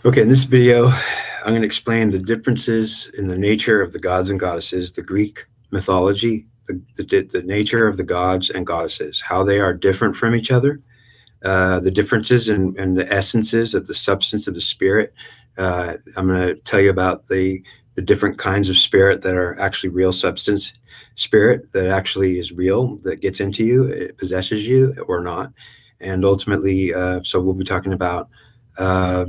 Okay, in this video, I'm going to explain the differences in the nature of the gods and goddesses, the Greek mythology, the nature of the gods and goddesses, how they are different from each other, the differences in the essences of the substance of the spirit. I'm going to tell you about the different kinds of spirit that are actually real substance spirit that actually is real, that gets into you, it possesses you or not. And ultimately, so we'll be talking about all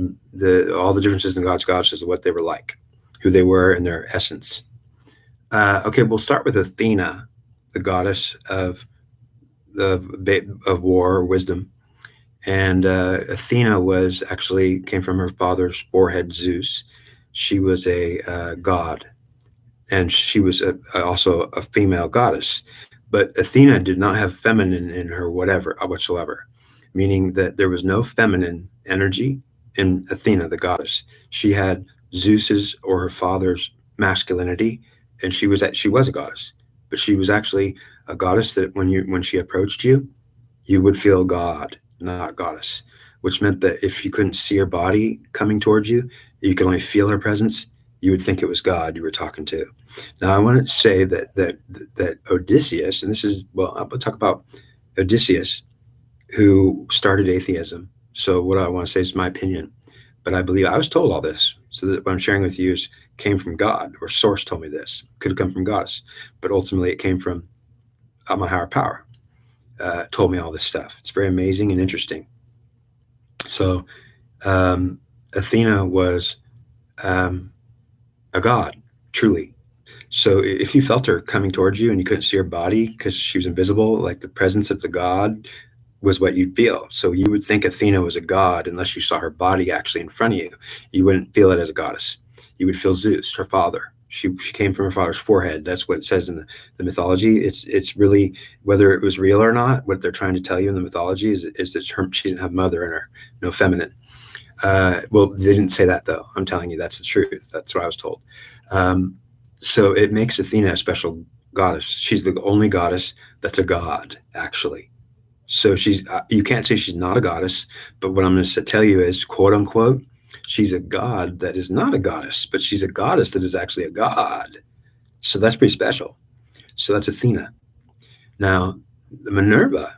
the differences in gods, goddesses, what they were like, who they were in their essence. Okay, we'll start with Athena, the goddess of war, wisdom. And Athena came from her father's forehead, Zeus. She was a god, and she was also a female goddess. But Athena did not have feminine in her whatsoever, meaning that there was no feminine energy in Athena, the goddess. She had Zeus's or her father's masculinity, and she was a goddess. But she was actually a goddess that when she approached you, you would feel God, not goddess, which meant that if you couldn't see her body coming towards you, you could only feel her presence, you would think it was God you were talking to. Now, I want to say that Odysseus, and I'm going to talk about Odysseus, who started atheism. So what I want to say is my opinion, but I believe I was told all this. So that what I'm sharing with you came from God, or source told me this. Could have come from goddess, but ultimately it came from my higher power. Told me all this stuff. It's very amazing and interesting. So Athena was a god, truly. So if you felt her coming towards you and you couldn't see her body because she was invisible, like the presence of the god was what you'd feel. So you would think Athena was a god unless you saw her body actually in front of you. You wouldn't feel it as a goddess. You would feel Zeus, her father. She came from her father's forehead. That's what it says in the mythology. It's really, whether it was real or not, what they're trying to tell you in the mythology is that she didn't have mother in her, no feminine. Well, they didn't say that, though. I'm telling you, that's the truth. That's what I was told. So it makes Athena a special goddess. She's the only goddess that's a god, actually. So you can't say she's not a goddess, but what I'm going to tell you is, quote unquote, she's a god that is not a goddess, but she's a goddess that is actually a god. So that's pretty special. So that's Athena. Now, the Minerva,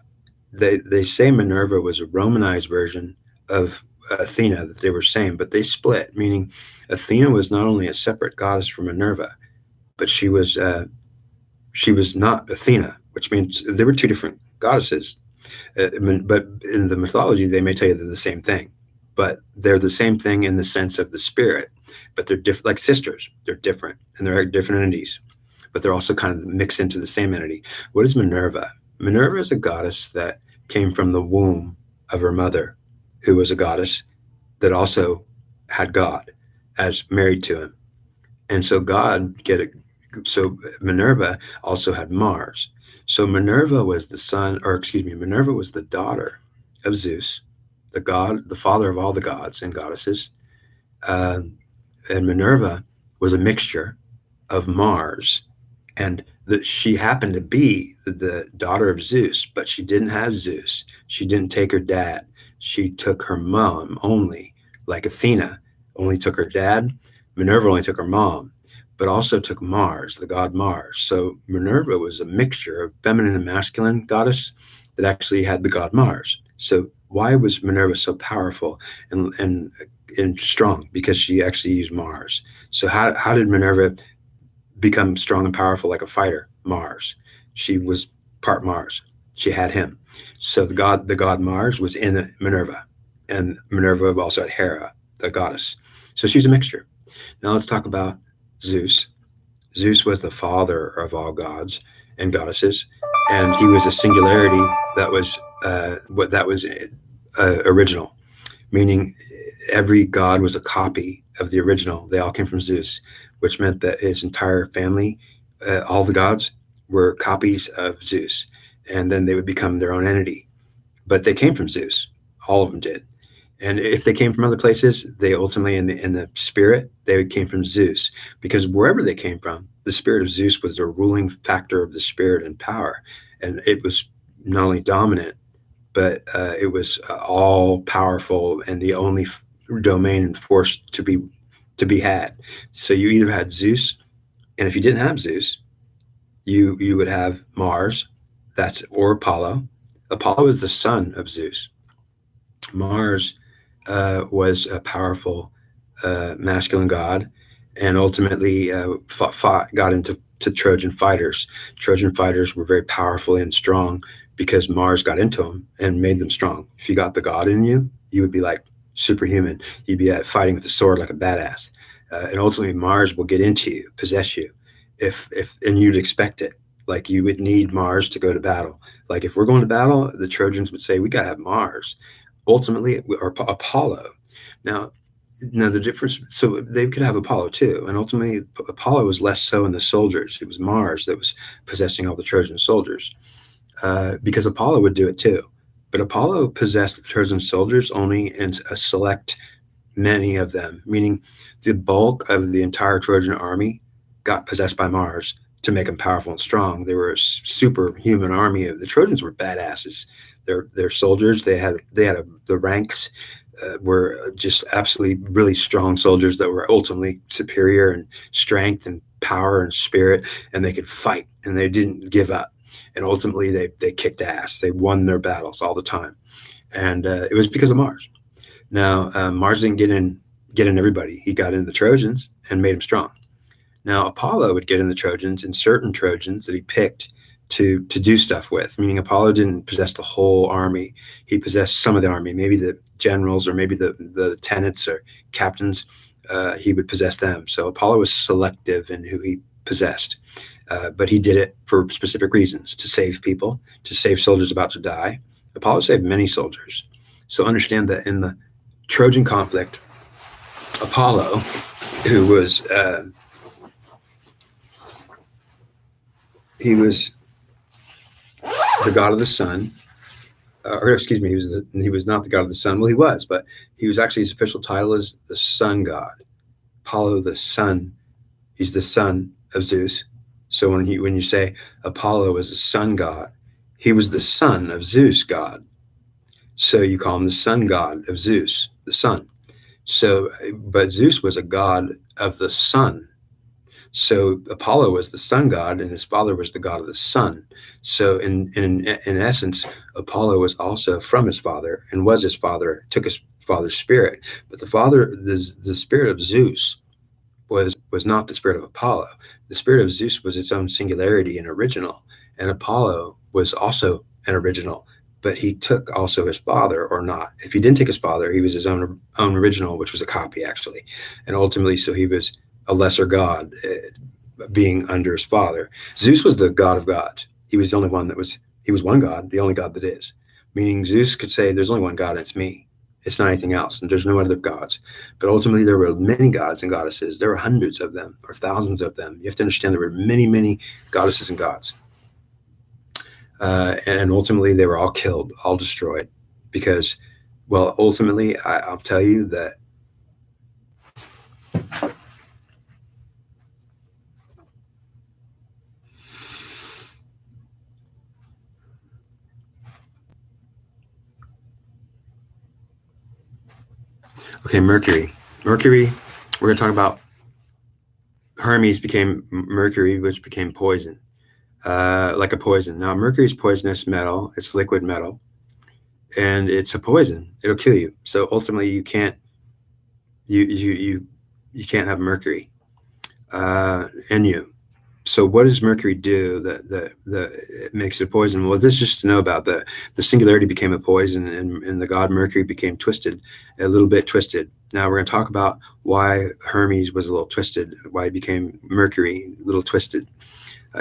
they say Minerva was a Romanized version of Athena that they were saying, but they split, meaning Athena was not only a separate goddess from Minerva, but she was not Athena, which means there were two different goddesses. But in the mythology, they may tell you they're the same thing, but they're the same thing in the sense of the spirit, but they're different, like sisters. They're different, and they're different entities, but they're also kind of mixed into the same entity. What is Minerva? Minerva is a goddess that came from the womb of her mother, who was a goddess that also had God as married to him. And so so Minerva also had Mars. So Minerva was Minerva was the daughter of Zeus, the god, the father of all the gods and goddesses. And Minerva was a mixture of Mars, and she happened to be the daughter of Zeus, but she didn't have Zeus. She didn't take her dad. She took her mom only, like Athena only took her dad. Minerva only took her mom, but also took Mars, the god Mars. So Minerva was a mixture of feminine and masculine goddess that actually had the god Mars. So why was Minerva so powerful and strong? Because she actually used Mars. So how did Minerva become strong and powerful like a fighter? Mars. She was part Mars. She had him. So the god Mars was in Minerva, and Minerva also had Hera, the goddess. So she's a mixture. Now let's talk about Zeus. Zeus was the father of all gods and goddesses, and he was a singularity that was original, meaning every god was a copy of the original. They all came from Zeus, which meant that his entire family, all the gods, were copies of Zeus, and then they would become their own entity. But they came from Zeus. All of them did. And if they came from other places, they ultimately, in the spirit, they came from Zeus, because wherever they came from, the spirit of Zeus was the ruling factor of the spirit and power. And it was not only dominant, but it was all powerful and the only domain and force to be had. So you either had Zeus, and if you didn't have Zeus, you would have Mars, or Apollo. Apollo is the son of Zeus. Mars was a powerful masculine god, and ultimately got into Trojan fighters. Trojan fighters were very powerful and strong because Mars got into them and made them strong. If you got the god in you, you would be like superhuman. You'd be fighting with a sword like a badass. And ultimately, Mars will get into you, possess you, and you'd expect it. Like you would need Mars to go to battle. Like if we're going to battle, the Trojans would say we got to have Mars. Ultimately, or Apollo. Now, the difference, so they could have Apollo too, and ultimately Apollo was less so in the soldiers. It was Mars that was possessing all the Trojan soldiers, because Apollo would do it too, but Apollo possessed the Trojan soldiers only in a select many of them, meaning the bulk of the entire Trojan army got possessed by Mars to make them powerful and strong. They were a superhuman army. The Trojans were badasses. Their soldiers, the ranks were just absolutely really strong soldiers that were ultimately superior in strength and power and spirit, and they could fight and they didn't give up. And ultimately they kicked ass. They won their battles all the time. And it was because of Mars. Now, Mars didn't get in everybody. He got into the Trojans and made them strong. Now, Apollo would get in the Trojans and certain Trojans that he picked to do stuff with, meaning Apollo didn't possess the whole army. He possessed some of the army, maybe the generals or maybe the lieutenants or captains. He would possess them. So Apollo was selective in who he possessed, but he did it for specific reasons: to save people, to save soldiers about to die. Apollo saved many soldiers. So understand that in the Trojan conflict, Apollo, who was he was the god of the sun, or excuse me, he was not the god of the sun. Well, he was, but he was actually, his official title is the sun god. Apollo, the sun, he's the son of Zeus. So when you say Apollo is the sun god, he was the son of Zeus god. So you call him the sun god of Zeus, the sun. So, but Zeus was a god of the sun. So Apollo was the sun god, and his father was the god of the sun. So in essence, Apollo was also from his father and was his father, took his father's spirit. But the spirit of Zeus was not the spirit of Apollo. The spirit of Zeus was its own singularity and original, and Apollo was also an original. But he took also his father, or not. If he didn't take his father, he was his own original, which was a copy actually, and ultimately, so he was a lesser god, being under his father. Zeus was the god of gods. He was the only one he was one god, the only god that is. Meaning Zeus could say, there's only one god, and it's me. It's not anything else, and there's no other gods. But ultimately, there were many gods and goddesses. There were hundreds of them, or thousands of them. You have to understand there were many, many goddesses and gods. And ultimately, they were all killed, all destroyed. Because, well, ultimately, I'll tell you that okay, Mercury. Mercury, we're going to talk about Hermes became Mercury, which became poison, like a poison. Now, Mercury is poisonous metal. It's liquid metal, and it's a poison. It'll kill you. So ultimately, you can't have Mercury in you. So what does Mercury do that makes it poison? Well, this is just to know about the singularity became a poison, and the god Mercury became twisted, a little bit twisted. Now we're going to talk about why Hermes was a little twisted, why he became Mercury, a little twisted.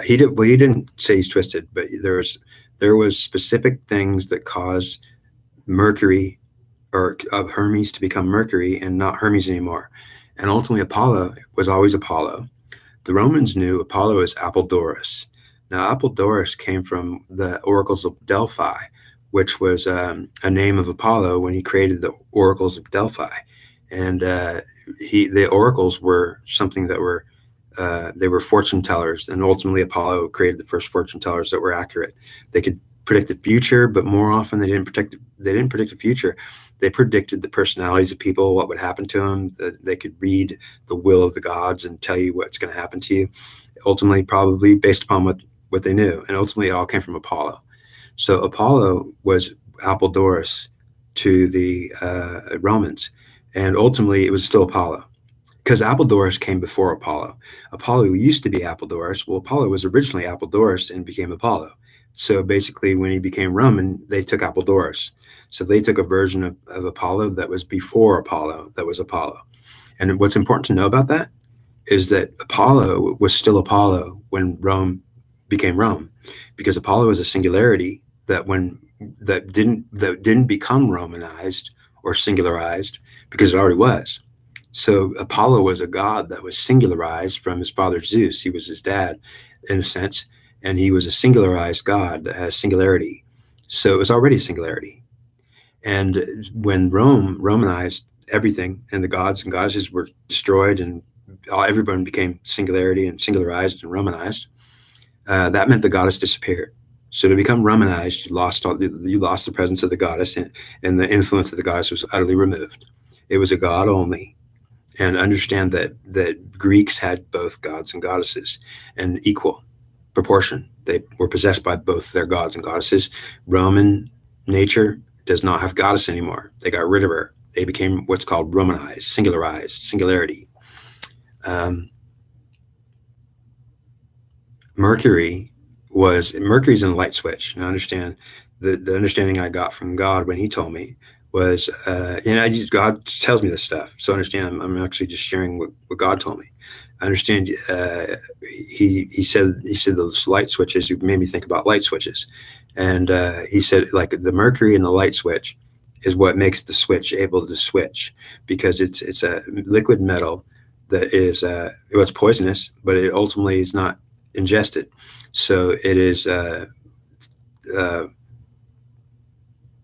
He didn't say he's twisted, but there was specific things that caused Mercury, or of Hermes, to become Mercury and not Hermes anymore. And ultimately, Apollo was always Apollo. The Romans knew Apollo as Apollodorus. Now, Apollodorus came from the oracles of Delphi, which was a name of Apollo when he created the oracles of Delphi. And the oracles were something that were they were fortune tellers, and ultimately Apollo created the first fortune tellers that were accurate. They could predict the future, but more often they didn't predict the future. They predicted the personalities of people, what would happen to them. They could read the will of the gods and tell you what's going to happen to you. Ultimately, probably based upon what they knew. And ultimately, it all came from Apollo. So Apollo was Apollodorus to the Romans. And ultimately, it was still Apollo, because Apollodorus came before Apollo. Apollo used to be Apollodorus. Well, Apollo was originally Apollodorus and became Apollo. So basically, when he became Roman, they took Apollodorus. So they took a version of Apollo that was before Apollo, that was Apollo. And what's important to know about that is that Apollo was still Apollo when Rome became Rome, because Apollo is a singularity that didn't become Romanized or singularized, because it already was. So Apollo was a god that was singularized from his father Zeus. He was his dad, in a sense, and he was a singularized god that has singularity. So it was already a singularity. And when Rome Romanized everything, and the gods and goddesses were destroyed, and everyone became singularity and singularized and Romanized, that meant the goddess disappeared. So to become Romanized, you lost the presence of the goddess, and the influence of the goddess was utterly removed. It was a god only. And understand that Greeks had both gods and goddesses in equal proportion. They were possessed by both their gods and goddesses. Roman nature does not have goddess anymore. They got rid of her. They became what's called Romanized, singularized, singularity. Mercury's in a light switch. And I understand the understanding I got from God when he told me was, God tells me this stuff. So understand, I'm actually just sharing what God told me. I understand. He said those light switches, you made me think about light switches. And he said, like, the mercury in the light switch is what makes the switch able to switch, because it's a liquid metal that is, it's poisonous, but it ultimately is not ingested. So it is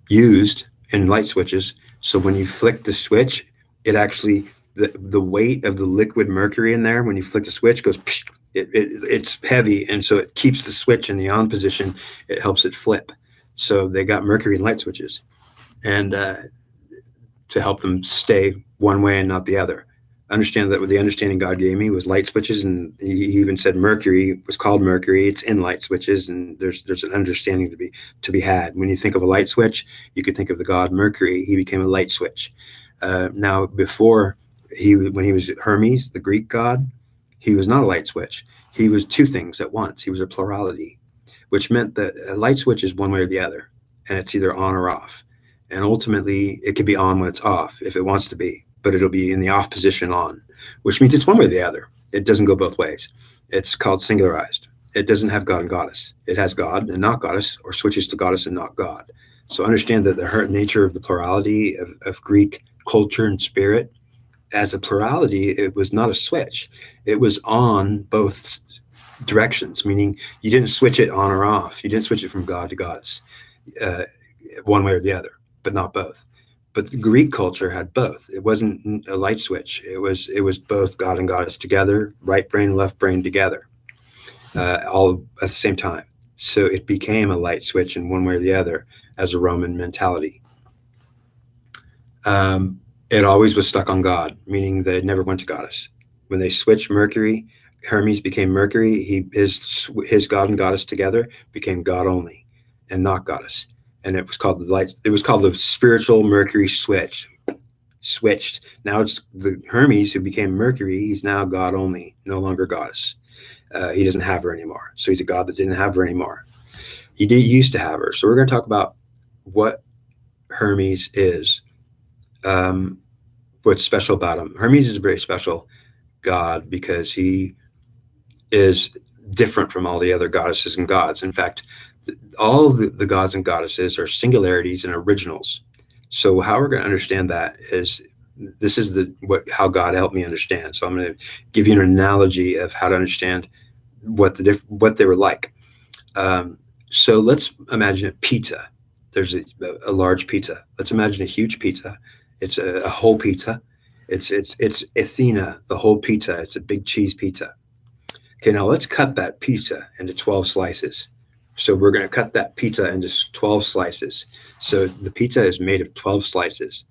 used in light switches. So when you flick the switch, it actually, the weight of the liquid mercury in there, when you flick the switch, goes, it's heavy, and so it keeps the switch in the on position. It helps it flip. So they got mercury in light switches, and to help them stay one way and not the other. Understand that what the understanding God gave me was light switches, and he even said Mercury was called Mercury. It's in light switches, and there's an understanding to be had. When you think of a light switch, you could think of the god Mercury. He became a light switch. Now, before when he was Hermes, the Greek god, he was not a light switch. He was two things at once. He was a plurality, which meant that a light switch is one way or the other, and it's either on or off. And ultimately, it could be on when it's off if it wants to be, but it'll be in the off position on, which means it's one way or the other. It doesn't go both ways. It's called singularized. It doesn't have God and goddess. It has God and not goddess, or switches to goddess and not God. So understand that the nature of the plurality of Greek culture and spirit, as a plurality, it was not a switch. It was on both directions, meaning you didn't switch it on or off. You didn't switch it from God to goddess, one way or the other, but not both. But the Greek culture had both. It wasn't a light switch. It was both God and goddess together, right brain, left brain together, all at the same time. So it became a light switch in one way or the other as a Roman mentality. It always was stuck on God, meaning that it never went to goddess. When they switched Mercury, Hermes became Mercury. His God and goddess together became God only, and not goddess. And it was called the lights. It was called the spiritual Mercury switch. Switched. Now it's the Hermes who became Mercury. He's now God only, no longer goddess. He doesn't have her anymore. So he's a god that didn't have her anymore. He used to have her. So we're going to talk about what Hermes is. What's special about him? Hermes is a very special god because he is different from all the other goddesses and gods. In fact, all of the gods and goddesses are singularities and originals. So how we're going to understand that is, this is how God helped me understand. So I'm going to give you an analogy of how to understand what they were like. So let's imagine a pizza. There's a large pizza. Let's imagine a huge pizza. It's a whole pizza. It's Athena, the whole pizza. It's a big cheese pizza. Okay, now let's cut that pizza into 12 slices. So we're going to cut that pizza into 12 slices. So the pizza is made of 12 slices.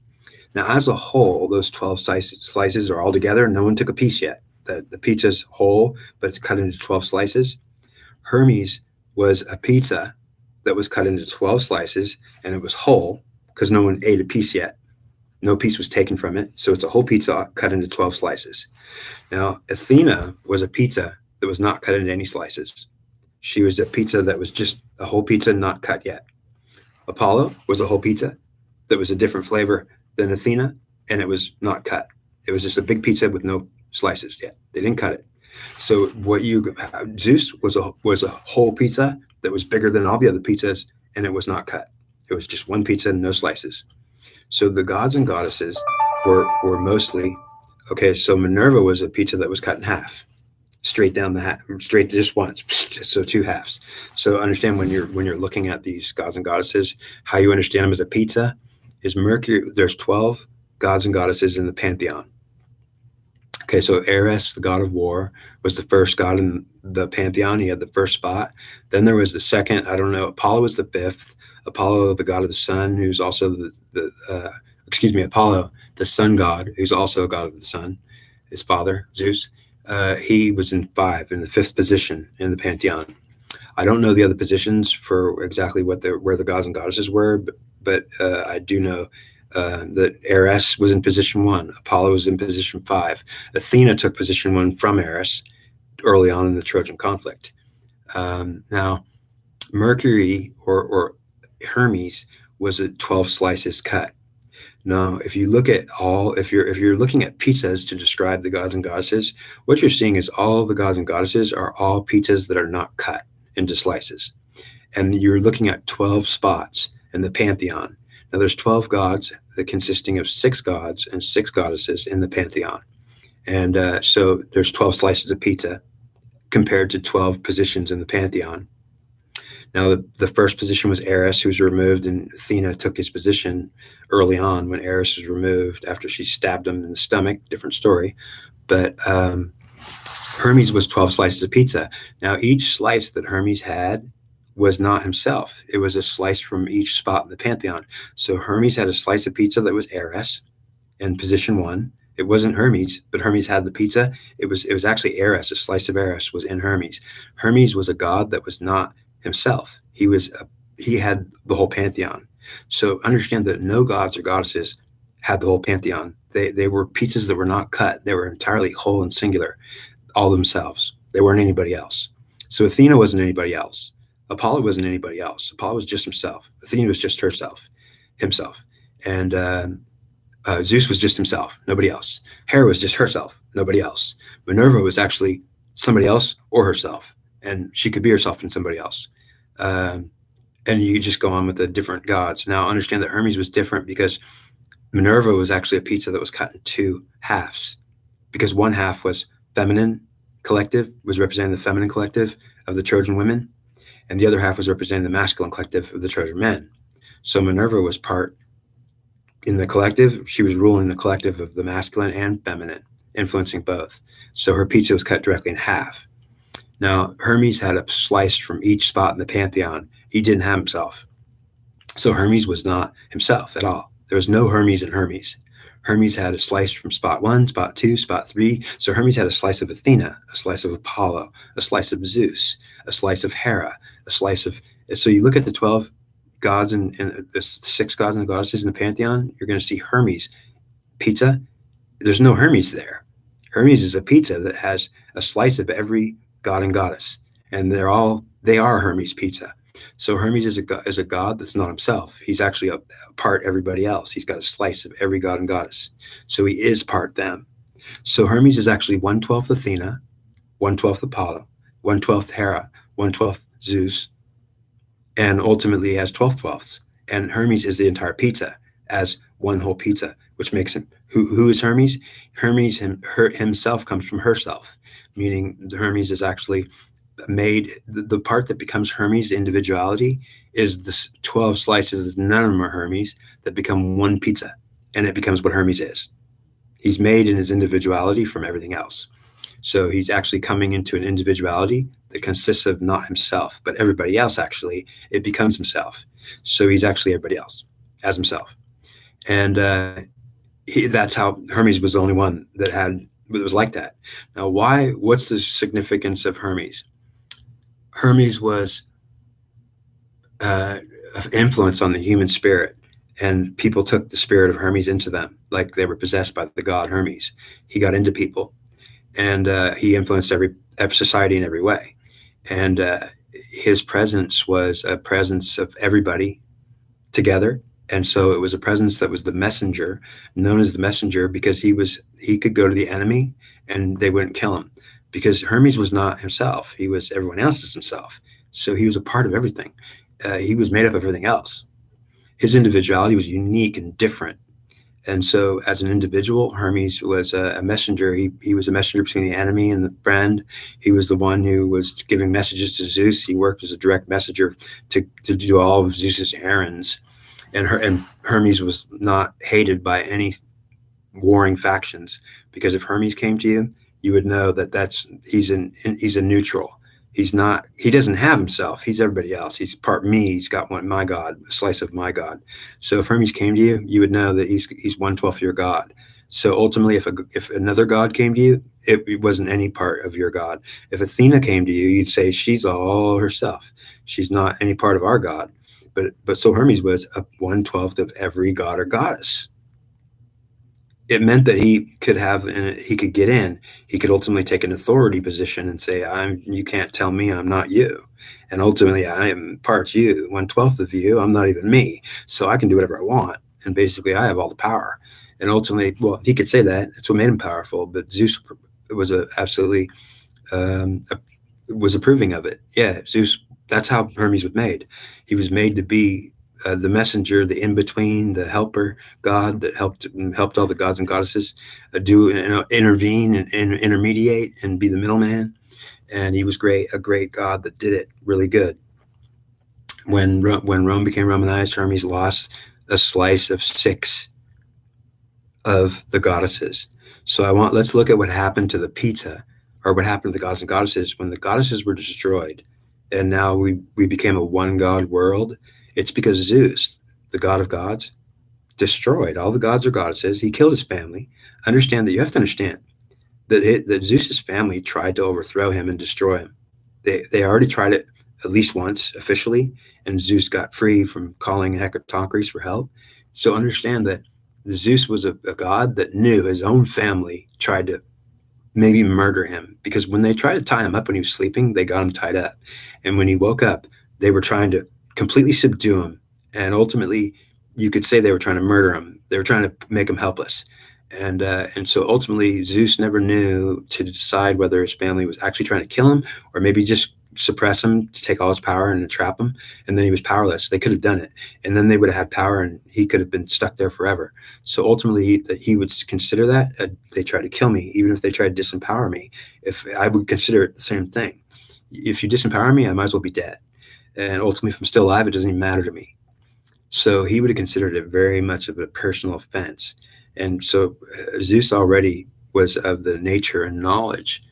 Now, as a whole, those 12 slices are all together. No one took a piece yet. The pizza's whole, but it's cut into 12 slices. Hermes was a pizza that was cut into 12 slices, and it was whole because no one ate a piece yet. No piece was taken from it. So it's a whole pizza cut into 12 slices. Now, Athena was a pizza that was not cut into any slices. She was a pizza that was just a whole pizza not cut yet. Apollo was a whole pizza that was a different flavor than Athena, and it was not cut. It was just a big pizza with no slices yet. They didn't cut it. So Zeus was a whole pizza that was bigger than all the other pizzas, and it was not cut. It was just one pizza and no slices. So the gods and goddesses were mostly okay. So Minerva was a pizza that was cut in half, straight down the half, straight just once, so two halves. So understand when you're looking at these gods and goddesses, how you understand them as a pizza is Mercury. There's 12 gods and goddesses in the pantheon. Okay, so Eris, the god of war, was the first god in the pantheon. He had the first spot. Then there was the second. I don't know. Apollo was the fifth. Apollo, the god of the sun, who's also Apollo, the sun god, who's also a god of the sun, his father, Zeus. He was in the fifth position in the pantheon. I don't know the other positions for exactly where the gods and goddesses were, but I do know that Eris was in position 1. Apollo was in position 5. Athena took position 1 from Eris early on in the Trojan conflict. Now, Mercury or Hermes was a 12 slices cut. Now, if you're looking at pizzas to describe the gods and goddesses, what you're seeing is all the gods and goddesses are all pizzas that are not cut into slices. And you're looking at 12 spots in the pantheon. Now, there's 12 gods consisting of 6 gods and 6 goddesses in the pantheon. And so there's 12 slices of pizza compared to 12 positions in the pantheon. Now, the first position was Eris, who was removed, and Athena took his position early on when Eris was removed after she stabbed him in the stomach. Different story. But Hermes was 12 slices of pizza. Now, each slice that Hermes had was not himself. It was a slice from each spot in the pantheon. So Hermes had a slice of pizza that was Eris in position 1. It wasn't Hermes, but Hermes had the pizza. It was actually Eris. A slice of Eris was in Hermes. Hermes was a god that was not himself. He had the whole pantheon. So understand that no gods or goddesses had the whole pantheon. They were pizzas that were not cut. They were entirely whole and singular, all themselves. They weren't anybody else. So Athena wasn't anybody else. Apollo wasn't anybody else. Apollo was just himself. Athena was just himself. And Zeus was just himself, nobody else. Hera was just herself, nobody else. Minerva was actually somebody else or herself, and she could be herself and somebody else. And you just go on with the different gods. Now, understand that Hermes was different because Minerva was actually a pizza that was cut in 2 halves, because one half was feminine collective, was representing the feminine collective of the Trojan women, and the other half was representing the masculine collective of the Trojan men. So Minerva was part in the collective. She was ruling the collective of the masculine and feminine, influencing both. So her pizza was cut directly in half. Now, Hermes had a slice from each spot in the pantheon. He didn't have himself. So Hermes was not himself at all. There was no Hermes in Hermes. Hermes had a slice from spot 1, spot 2, spot 3. So Hermes had a slice of Athena, a slice of Apollo, a slice of Zeus, a slice of Hera, a slice of... So you look at the 12 gods and the 6 gods and goddesses in the pantheon, you're going to see Hermes pizza. There's no Hermes there. Hermes is a pizza that has a slice of every god and goddess, and they are Hermes pizza. So Hermes is a god that's not himself. He's actually a part everybody else. He's got a slice of every god and goddess. So he is part them. So Hermes is actually 1/12 Athena, 1/12 Apollo, 1/12 Hera, 1/12 Zeus, and ultimately he has 12 twelfths. And Hermes is the entire pizza as one whole pizza, which makes him, who is Hermes? Hermes himself comes from herself, meaning Hermes is actually made, the part that becomes Hermes' individuality is the 12 slices, none of them are Hermes, that become one pizza, and it becomes what Hermes is. He's made in his individuality from everything else. So he's actually coming into an individuality that consists of not himself, but everybody else. Actually, it becomes himself. So he's actually everybody else as himself. And that's how Hermes was the only one that was like that. Now, why? What's the significance of Hermes? Hermes was uh, an influence on the human spirit, and people took the spirit of Hermes into them, like they were possessed by the god Hermes. He got into people, and he influenced every society in every way. And his presence was a presence of everybody together. And so it was a presence that was the messenger, known as the messenger, because he could go to the enemy and they wouldn't kill him, because Hermes was not himself. He was everyone else's himself. So he was a part of everything. He was made up of everything else. His individuality was unique and different. And so, as an individual, Hermes was a messenger. He was a messenger between the enemy and the friend. He was the one who was giving messages to Zeus. He worked as a direct messenger to do all of Zeus's errands. And Hermes was not hated by any warring factions, because if Hermes came to you, you would know that he's a neutral. He doesn't have himself. He's everybody else. He's part me. He's got my God, a slice of my God. So if Hermes came to you, you would know that he's 1/12 your God. So ultimately, if another god came to you, it wasn't any part of your God. If Athena came to you, you'd say she's all herself. She's not any part of our God. But so Hermes was a 1/12 of every god or goddess. It meant that he could get in. He could ultimately take an authority position and say, you can't tell me I'm not you. And ultimately, I am part you, 1/12 of you. I'm not even me. So I can do whatever I want. And basically, I have all the power. And ultimately, well, he could say that. That's what made him powerful. But Zeus was absolutely was approving of it. Yeah, Zeus. That's how Hermes was made. He was made to be the messenger, the in-between, the helper god that helped all the gods and goddesses intervene and intermediate and be the middleman. And he was a great god that did it really good. When Rome became Romanized, Hermes lost a slice of 6 of the goddesses. So let's look at what happened to the pizza, or what happened to the gods and goddesses when the goddesses were destroyed, and now we became a one god world. It's because Zeus, the god of gods, destroyed all the gods or goddesses. He killed his family. You have to understand that Zeus's family tried to overthrow him and destroy him. They already tried it at least once officially, and Zeus got free from calling Hecatonchires for help. So understand that Zeus was a god that knew his own family tried to maybe murder him, because when they tried to tie him up when he was sleeping, they got him tied up. And when he woke up, they were trying to completely subdue him. And ultimately, you could say they were trying to murder him. They were trying to make him helpless. And so ultimately, Zeus never knew to decide whether his family was actually trying to kill him or maybe just suppress him to take all his power and trap him. And then he was powerless. They could have done it. And then they would have had power and he could have been stuck there forever. So ultimately, he would consider that they tried to kill me, even if they tried to disempower me. If I would consider it the same thing. If you disempower me, I might as well be dead. And ultimately, if I'm still alive, it doesn't even matter to me. So he would have considered it very much of a personal offense. And so Zeus already was of the nature and knowledge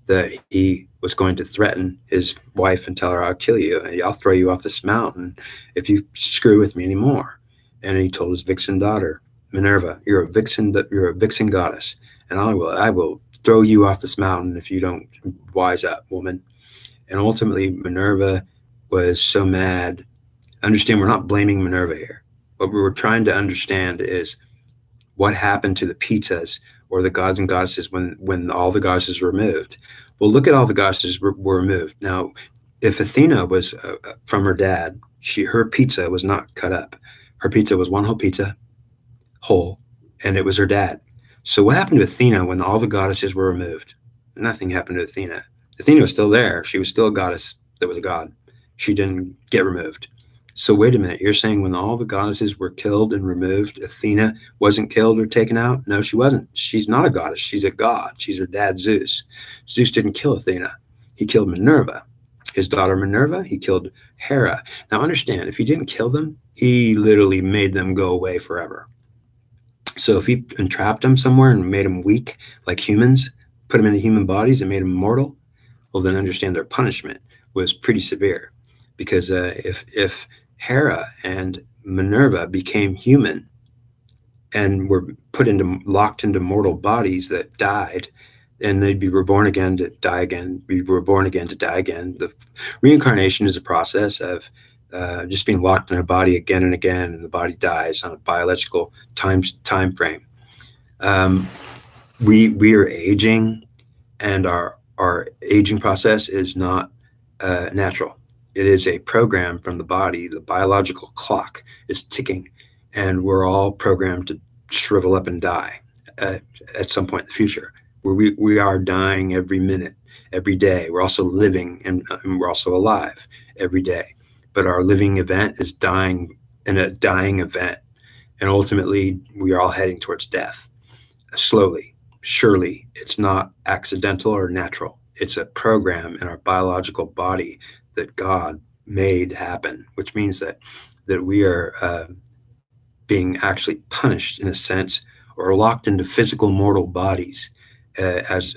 that he was going to threaten his wife and tell her, I'll kill you. I'll throw you off this mountain if you screw with me anymore. And he told his vixen daughter, Minerva, you're a vixen goddess, and I will throw you off this mountain if you don't wise up, woman. And ultimately, Minerva was so mad. Understand, we're not blaming Minerva here. What we were trying to understand is what happened to the pizzas or the gods and goddesses when all the goddesses were removed. Well, look at all the goddesses were removed. Now, if Athena was from her dad, her pizza was not cut up. Her pizza was one whole pizza, whole, and it was her dad. So what happened to Athena when all the goddesses were removed? Nothing happened to Athena. Athena was still there. She was still a goddess that was a god. She didn't get removed. So wait a minute, you're saying when all the goddesses were killed and removed, Athena wasn't killed or taken out? No, she wasn't. She's not a goddess. She's a god. She's her dad, Zeus. Zeus didn't kill Athena. He killed Minerva. His daughter Minerva, he killed Hera. Now understand, if he didn't kill them, he literally made them go away forever. So if he entrapped them somewhere and made them weak like humans, put them into human bodies and made them mortal, well, then understand their punishment was pretty severe, because if Hera and Minerva became human and were locked into mortal bodies that died, and they'd be reborn again to die again, be reborn again to die again. The reincarnation is a process of just being locked in a body again and again, and the body dies on a biological time frame. We are aging, and our aging process is not natural. It is a program from the body. The biological clock is ticking, and we're all programmed to shrivel up and die at some point in the future. Where we are dying every minute, every day. We're also living, and we're also alive every day. But our living event is dying in a dying event. And ultimately, we are all heading towards death. Slowly, surely. It's not accidental or natural. It's a program in our biological body that God made happen, which means that we are being actually punished in a sense, or locked into physical mortal bodies as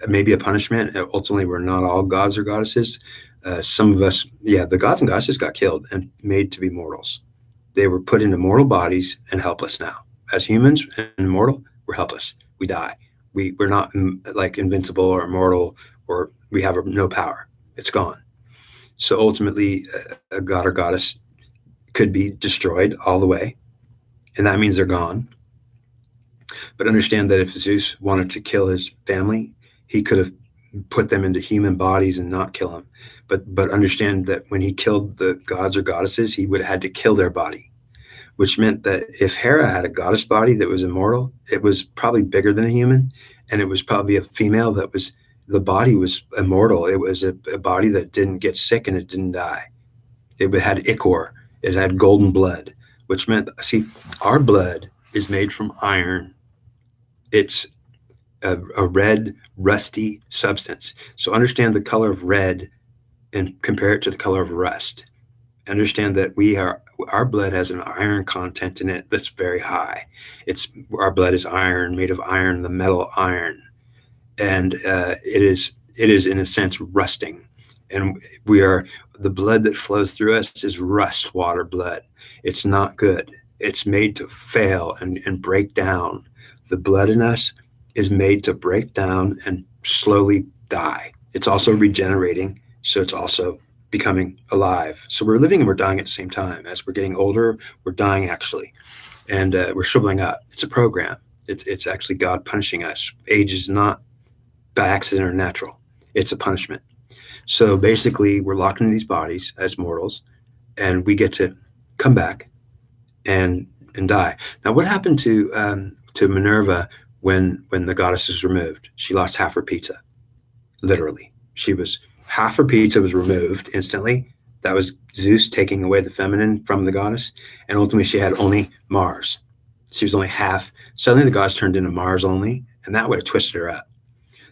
maybe a punishment. Ultimately, we're not all gods or goddesses. Some of us, the gods and goddesses got killed and made to be mortals. They were put into mortal bodies and helpless now. As humans and immortal, we're helpless. We die. We're not like invincible or immortal, or we have no power. It's gone. So ultimately, a god or goddess could be destroyed all the way, and that means they're gone. But understand that if Zeus wanted to kill his family, he could have put them into human bodies and not kill them. But understand that when he killed the gods or goddesses, he would have had to kill their body, which meant that if Hera had a goddess body that was immortal, it was probably bigger than a human, and it was probably a female that was, the body was immortal. It was a body that didn't get sick and it didn't die. It had ichor. It had golden blood, which meant, see, our blood is made from iron. It's a red, rusty substance. So understand the color of red and compare it to the color of rust. Understand that our blood has an iron content in it that's very high. Our blood is iron, made of iron, the metal iron, and it is in a sense rusting. And the blood that flows through us is rust water blood. It's not good. It's made to fail and break down. The blood in us is made to break down and slowly die. It's also regenerating, so it's also becoming alive. So we're living and we're dying at the same time. As we're getting older, we're dying actually, and we're shriveling up. It's a program. It's actually God punishing us. Age is not by accident or natural. It's a punishment. So basically, we're locked into these bodies as mortals, and we get to come back and die. Now, what happened to Minerva when the goddess was removed? She lost half her pizza, literally. Half her pizza was removed instantly. That was Zeus taking away the feminine from the goddess, and ultimately she had only Mars. She was only half. Suddenly, the goddess turned into Mars only, and that would have twisted her up.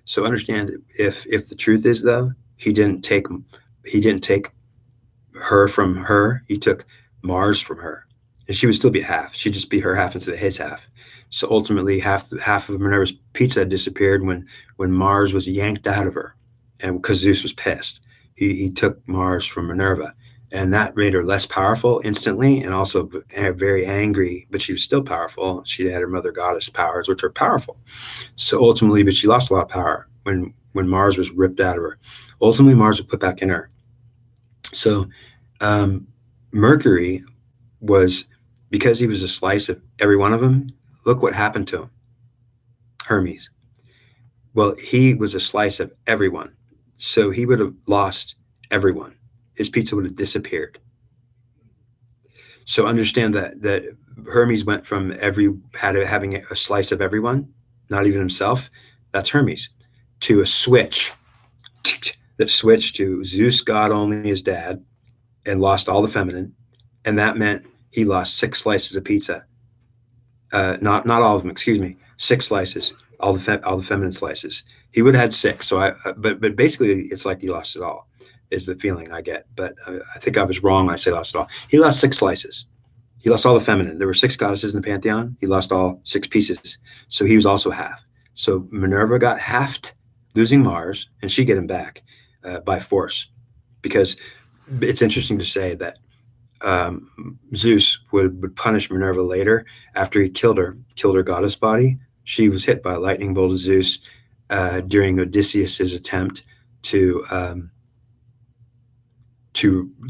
So understand, if the truth is, though, he didn't take her from her. He took Mars from her, and she would still be half. She'd just be her half instead of his half. So ultimately, half of Minerva's pizza disappeared when Mars was yanked out of her, and because Zeus was pissed, he took Mars from Minerva, and that made her less powerful instantly, and also very angry. But she was still powerful. She had her mother goddess powers, which are powerful. So ultimately, but she lost a lot of power when Mars was ripped out of her. Ultimately, Mars was put back in her. So Mercury was, because he was a slice of every one of them, look what happened to him. Hermes. Well, he was a slice of everyone. So he would have lost everyone. His pizza would have disappeared. So understand that Hermes went from having a slice of everyone, not even himself, that's Hermes, to a switch that switched to Zeus, God only, his dad, and lost all the feminine. And that meant he lost 6 slices of pizza. Not all of them, excuse me, 6 slices, all the feminine slices. He would have had 6. So but basically it's like he lost it all, is the feeling I get. But I think I was wrong when I say lost it all. He lost 6 slices. He lost all the feminine. There were 6 goddesses in the pantheon. He lost all 6 pieces. So he was also half. So Minerva got halved losing Mars, and she get him back by force. Because it's interesting to say that Zeus would punish Minerva later after he killed her goddess body. She was hit by a lightning bolt of Zeus during Odysseus's attempt to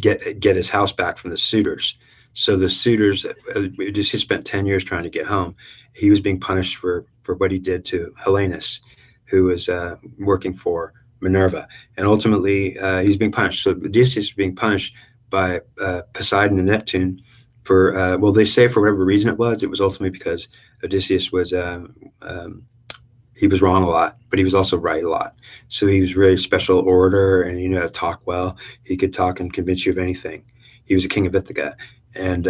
get his house back from the suitors. So the suitors, Odysseus spent 10 years trying to get home. He was being punished for what he did to Helenus, who was working for Minerva. And ultimately, he's being punished. So Odysseus is being punished by Poseidon and Neptune for, well, they say for whatever reason it was ultimately because Odysseus was, he was wrong a lot, but he was also right a lot. So he was a really special orator, and he knew how to talk well. He could talk and convince you of anything. He was a king of Ithaca, and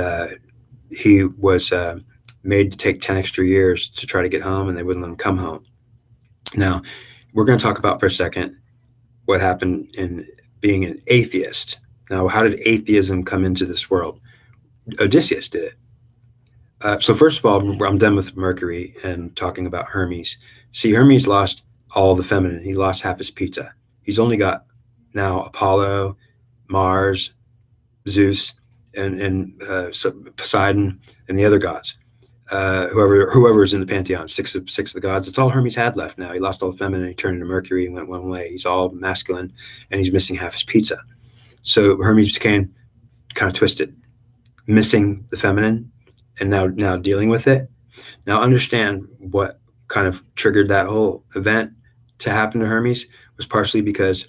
he was made to take 10 extra years to try to get home, and they wouldn't let him come home. Now, we're going to talk about for a second what happened in being an atheist. Now, how did atheism come into this world? Odysseus did it. So first of all, I'm done with Mercury and talking about Hermes. See, Hermes lost all the feminine. He lost half his pizza. He's only got now Apollo, Mars, Zeus, and Poseidon, and the other gods. Whoever's in the pantheon, six of the gods. That's all Hermes had left now. He lost all the feminine. He turned into Mercury and went one way. He's all masculine, and he's missing half his pizza. So Hermes became kind of twisted, missing the feminine, and now dealing with it. Now understand what kind of triggered that whole event to happen to Hermes was partially because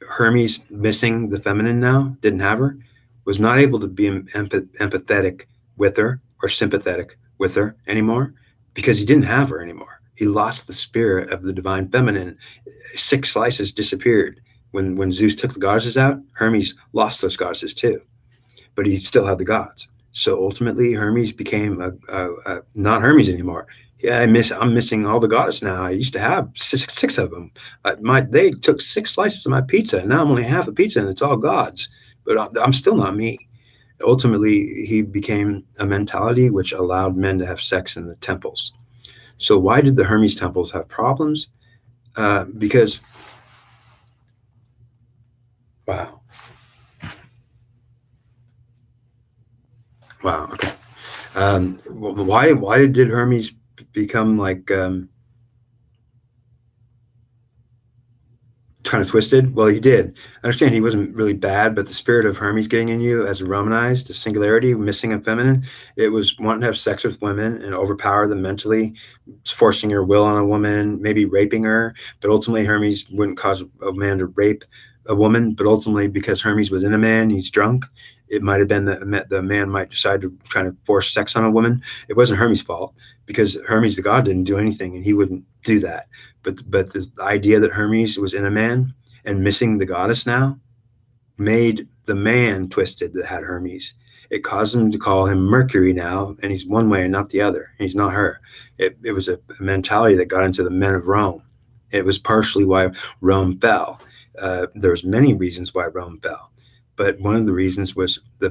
Hermes missing the feminine now, didn't have her, was not able to be empathetic with her or sympathetic with her anymore because he didn't have her anymore. He lost the spirit of the divine feminine. 6 slices disappeared. When Zeus took the goddesses out, Hermes lost those goddesses too, but he still had the gods. So ultimately, Hermes became not Hermes anymore. Yeah, I'm missing all the goddess now. I used to have six of them. They took 6 slices of my pizza, and now I'm only half a pizza, and it's all gods. But I'm still not me. Ultimately, he became a mentality which allowed men to have sex in the temples. So why did the Hermes temples have problems? Because, wow. Wow. Okay. Why did Hermes become like kind of twisted? Well, he did. I understand he wasn't really bad, but the spirit of Hermes getting in you as a Romanized, a singularity, missing a feminine, it was wanting to have sex with women and overpower them mentally, forcing your will on a woman, maybe raping her. But ultimately, Hermes wouldn't cause a man to rape a woman. But ultimately, because Hermes was in a man, he's drunk. It might have been that the man might decide to try to force sex on a woman. It wasn't Hermes' fault because Hermes the god didn't do anything, and he wouldn't do that. But this idea that Hermes was in a man and missing the goddess now made the man twisted that had Hermes. It caused him to call him Mercury now, and he's one way and not the other. And he's not her. It was a mentality that got into the men of Rome. It was partially why Rome fell. There was many reasons why Rome fell. But one of the reasons was the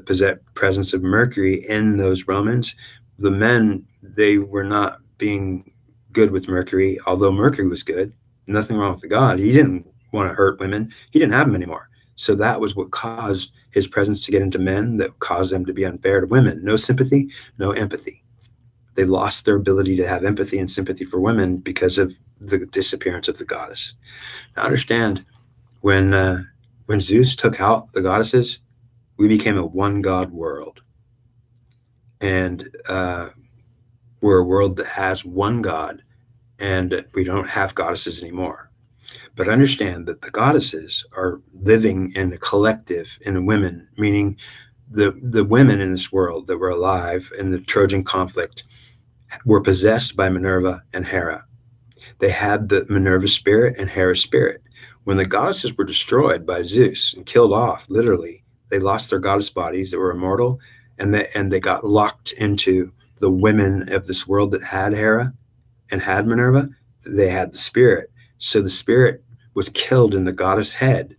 presence of Mercury in those Romans. The men, they were not being good with Mercury, although Mercury was good. Nothing wrong with the god. He didn't want to hurt women. He didn't have them anymore. So that was what caused his presence to get into men, that caused them to be unfair to women. No sympathy, no empathy. They lost their ability to have empathy and sympathy for women because of the disappearance of the goddess. Now understand, when Zeus took out the goddesses, we became a one god world. And we're a world that has one god, and we don't have goddesses anymore. But understand that the goddesses are living in a collective in women, meaning the women in this world that were alive in the Trojan conflict were possessed by Minerva and Hera. They had the Minerva spirit and Hera's spirit. When the goddesses were destroyed by Zeus and killed off, literally, they lost their goddess bodies that were immortal, and they got locked into the women of this world that had Hera and had Minerva. They had the spirit. So the spirit was killed in the goddess head,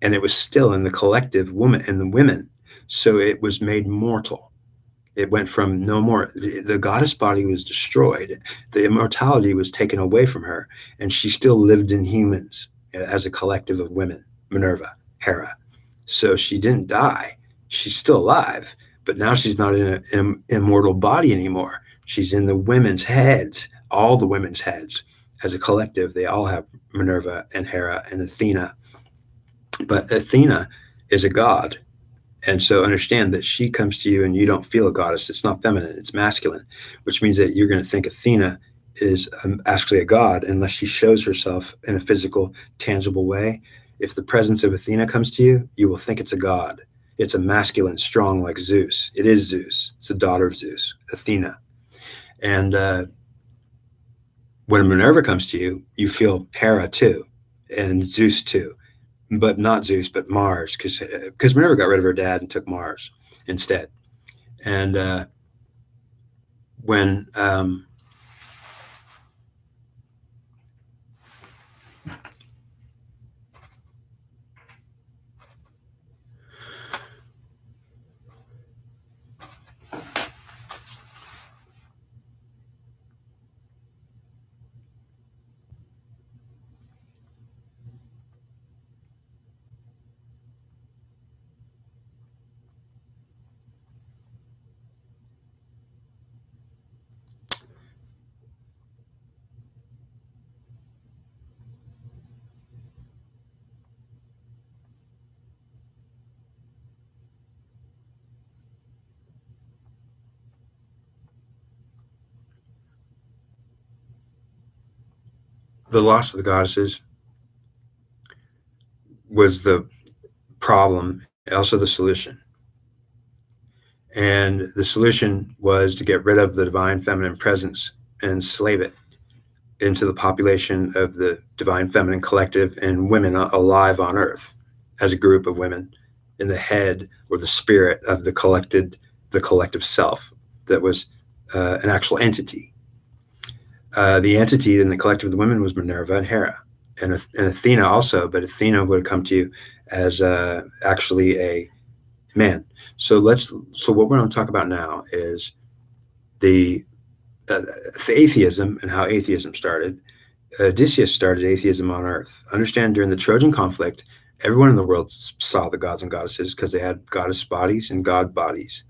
and it was still in the collective woman and the women. So it was made mortal. It went from no more, the goddess body was destroyed. The immortality was taken away from her, and she still lived in humans as a collective of women, Minerva, Hera. So she didn't die. She's still alive, but now she's not in an immortal body anymore. She's in the women's heads, all the women's heads. As a collective, they all have Minerva and Hera and Athena. But Athena is a god, and so understand that she comes to you and you don't feel a goddess. It's not feminine, it's masculine, which means that you're going to think Athena is actually a god unless she shows herself in a physical, tangible way. If the presence of Athena comes to you, you will think it's a god. It's a masculine, strong like Zeus. It is Zeus. It's the daughter of Zeus, Athena. And when Minerva comes to you, you feel Hera too, and Zeus too, but not Zeus, but Mars, because Minerva got rid of her dad and took Mars instead. And when the loss of the goddesses was the problem, also the solution. And the solution was to get rid of the divine feminine presence and enslave it into the population of the divine feminine collective and women alive on earth as a group of women in the head or the spirit of the collective self that was an actual entity. The entity in the collective of the women was Minerva and Hera, and Athena also, but Athena would come to you as actually a man. So what we're going to talk about now is the atheism and how atheism started. Odysseus started atheism on Earth. Understand, during the Trojan conflict, everyone in the world saw the gods and goddesses because they had goddess bodies and god bodies.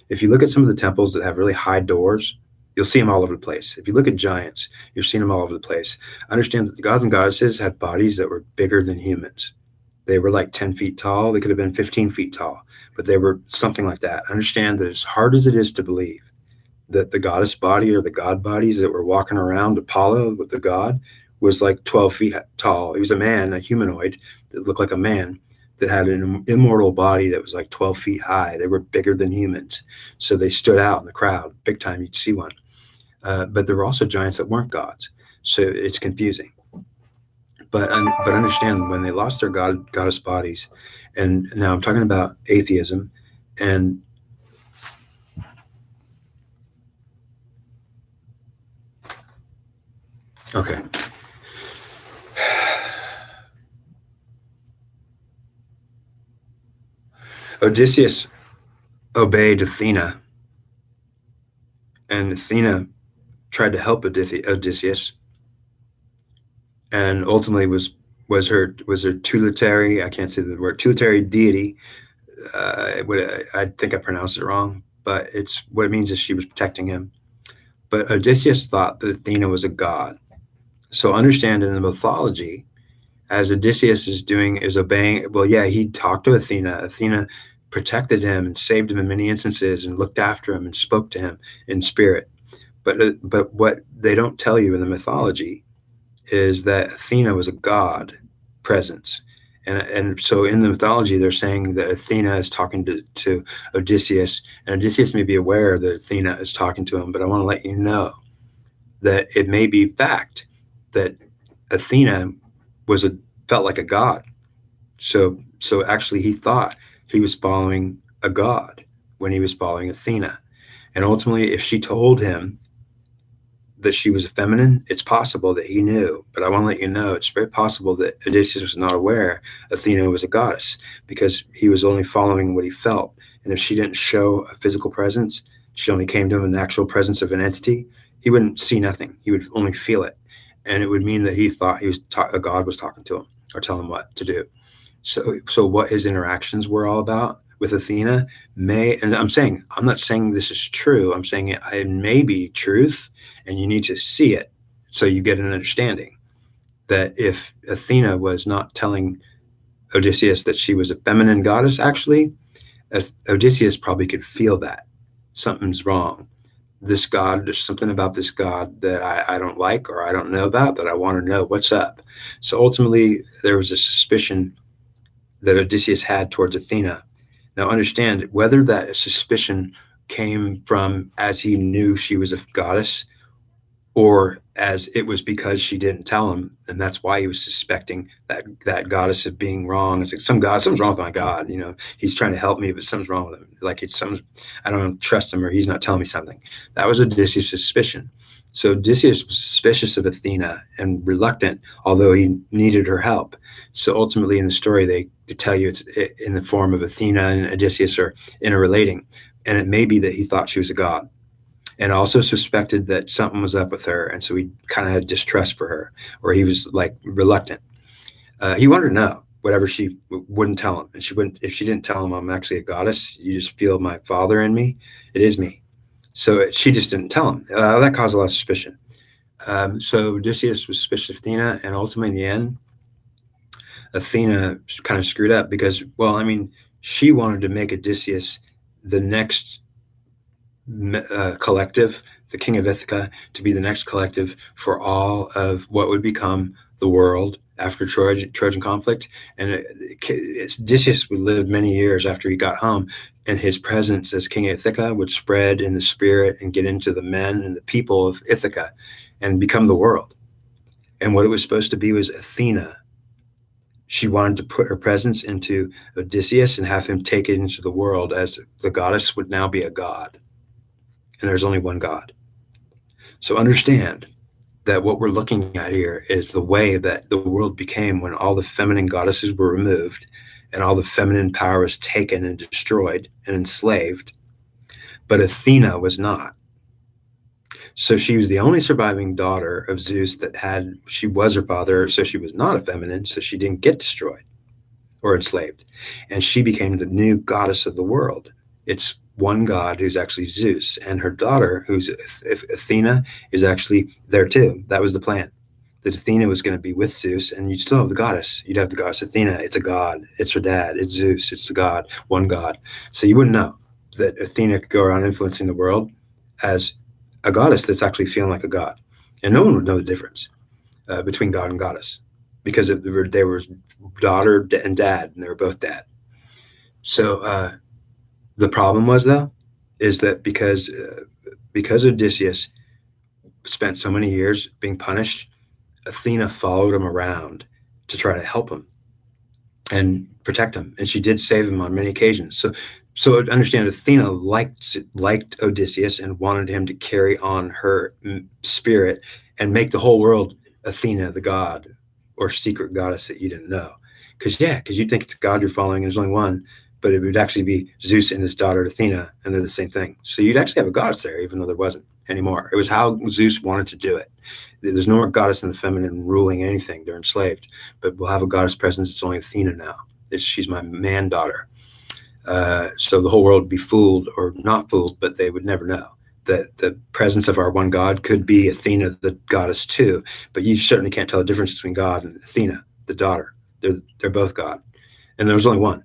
If you look at some of the temples that have really high doors, you'll see them all over the place. If you look at giants, you're seeing them all over the place. Understand that the gods and goddesses had bodies that were bigger than humans. They were like 10 feet tall. They could have been 15 feet tall, but they were something like that. Understand that as hard as it is to believe that the goddess body or the god bodies that were walking around Apollo with the god was like 12 feet tall. He was a man, a humanoid that looked like a man that had an immortal body that was like 12 feet high. They were bigger than humans. So they stood out in the crowd. Big time, you'd see one. But there were also giants that weren't gods. So it's confusing. But understand, when they lost their goddess bodies, and now I'm talking about atheism, and okay. Odysseus obeyed Athena, and Athena tried to help Odysseus, and ultimately was her tutelary, I can't say the word, tutelary deity. I think I pronounced it wrong, but it's what it means is she was protecting him. But Odysseus thought that Athena was a god. So understand, in the mythology, as Odysseus is obeying, well, yeah, he talked to Athena. Athena protected him and saved him in many instances and looked after him and spoke to him in spirit. But what they don't tell you in the mythology is that Athena was a god presence. And so in the mythology, they're saying that Athena is talking to Odysseus, and Odysseus may be aware that Athena is talking to him, but I want to let you know that it may be fact that Athena felt like a god. So actually he thought he was following a god when he was following Athena. And ultimately, if she told him that she was feminine, it's possible that he knew. But I want to let you know, it's very possible that Odysseus was not aware Athena was a goddess, because he was only following what he felt. And if she didn't show a physical presence, she only came to him in the actual presence of an entity, he wouldn't see nothing. He would only feel it. And it would mean that he thought a God was talking to him or telling him what to do. So what his interactions were all about with Athena and I'm not saying this is true. I'm saying it may be truth, and you need to see it so you get an understanding that if Athena was not telling Odysseus that she was a feminine goddess, actually, Odysseus probably could feel that something's wrong. This god, there's something about this god that I don't like or I don't know about, but I want to know what's up. So ultimately, there was a suspicion that Odysseus had towards Athena. Now, understand whether that suspicion came from as he knew she was a goddess, or as it was because she didn't tell him, and that's why he was suspecting that goddess of being wrong. It's like something's wrong with my god. He's trying to help me, but something's wrong with him. Like I don't trust him, or he's not telling me something. That was Odysseus' suspicion. So Odysseus was suspicious of Athena and reluctant, although he needed her help. So ultimately, in the story, they tell you it's in the form of Athena and Odysseus are interrelating, and it may be that he thought she was a god, and also suspected that something was up with her, and so he kind of had distrust for her, or he was like reluctant. He wanted to know whatever she wouldn't tell him, and she wouldn't. If she didn't tell him, I'm actually a goddess. You just feel my father in me. It is me. So she just didn't tell him. That caused a lot of suspicion. So Odysseus was suspicious of Athena, and ultimately, in the end, Athena kind of screwed up because, she wanted to make Odysseus the next collective, the king of Ithaca, to be the next collective for all of what would become the world after Trojan conflict. And Odysseus would live many years after he got home, and his presence as king of Ithaca would spread in the spirit and get into the men and the people of Ithaca and become the world. And what it was supposed to be was Athena. She wanted to put her presence into Odysseus and have him take it into the world, as the goddess would now be a god. And there's only one God. So understand that what we're looking at here is the way that the world became when all the feminine goddesses were removed and all the feminine power was taken and destroyed and enslaved. But Athena was not. So she was the only surviving daughter of Zeus she was her father, so she was not a feminine, so she didn't get destroyed or enslaved. And she became the new goddess of the world. It's one god who's actually Zeus, and her daughter, who's Athena, is actually there too. That was the plan. That Athena was going to be with Zeus, and you'd still have the goddess. You'd have the goddess Athena. It's a god. It's her dad. It's Zeus. It's the god, one god. So you wouldn't know that Athena could go around influencing the world as a goddess that's actually feeling like a god. And no one would know the difference between god and goddess, because they were daughter and dad, and they were both dad. So the problem was, though, is that because Odysseus spent so many years being punished, Athena followed him around to try to help him and protect him, and she did save him on many occasions. So understand, Athena liked Odysseus and wanted him to carry on her spirit and make the whole world Athena, the god or secret goddess that you didn't know. Because you'd think it's a god you're following, and there's only one, but it would actually be Zeus and his daughter Athena, and they're the same thing. So you'd actually have a goddess there, even though there wasn't anymore. It was how Zeus wanted to do it. There's no more goddess in the feminine ruling anything. They're enslaved. But we'll have a goddess presence. It's only Athena now. She's my man daughter. So the whole world would be fooled, or not fooled, but they would never know that the presence of our one god could be Athena, the goddess too. But you certainly can't tell the difference between God and Athena, the daughter. They're both God. And there was only one.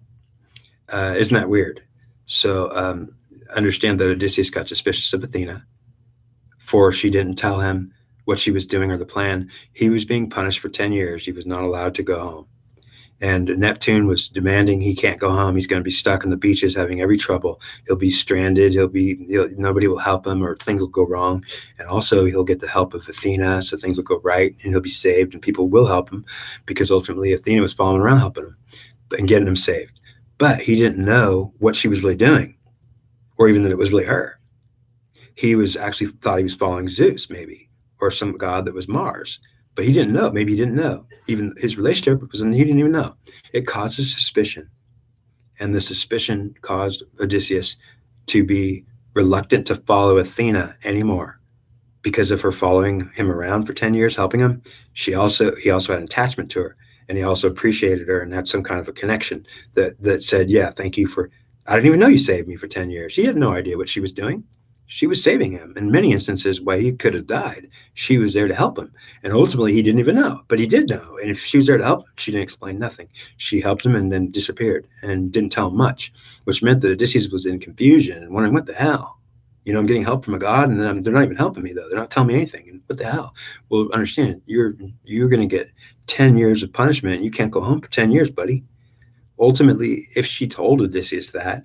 Isn't that weird? So understand that Odysseus got suspicious of Athena, for she didn't tell him what she was doing or the plan. He was being punished for 10 years. He was not allowed to go home. And Neptune was demanding he can't go home. He's going to be stuck on the beaches having every trouble. He'll be stranded. Nobody will help him, or things will go wrong. And also he'll get the help of Athena, so things will go right, and he'll be saved, and people will help him, because ultimately Athena was following around helping him and getting him saved. But he didn't know what she was really doing, or even that it was really her. He was actually thought he was following Zeus, maybe, or some god that was Mars. But he didn't know. Maybe he didn't know. Even his relationship, he didn't even know. It causes suspicion. And the suspicion caused Odysseus to be reluctant to follow Athena anymore because of her following him around for 10 years, helping him. He also had an attachment to her, and he also appreciated her and had some kind of a connection that said, yeah, thank you for, I didn't even know you saved me for 10 years. He had no idea what she was doing. She was saving him in many instances why he could have died. She was there to help him. And ultimately, he didn't even know, but he did know. And if she was there to help him, she didn't explain nothing. She helped him and then disappeared and didn't tell him much, which meant that Odysseus was in confusion and wondering, what the hell? I'm getting help from a god, and then they're not even helping me, though. They're not telling me anything. And what the hell? Well, understand, you're going to get 10 years of punishment. You can't go home for 10 years, buddy. Ultimately, if she told Odysseus that,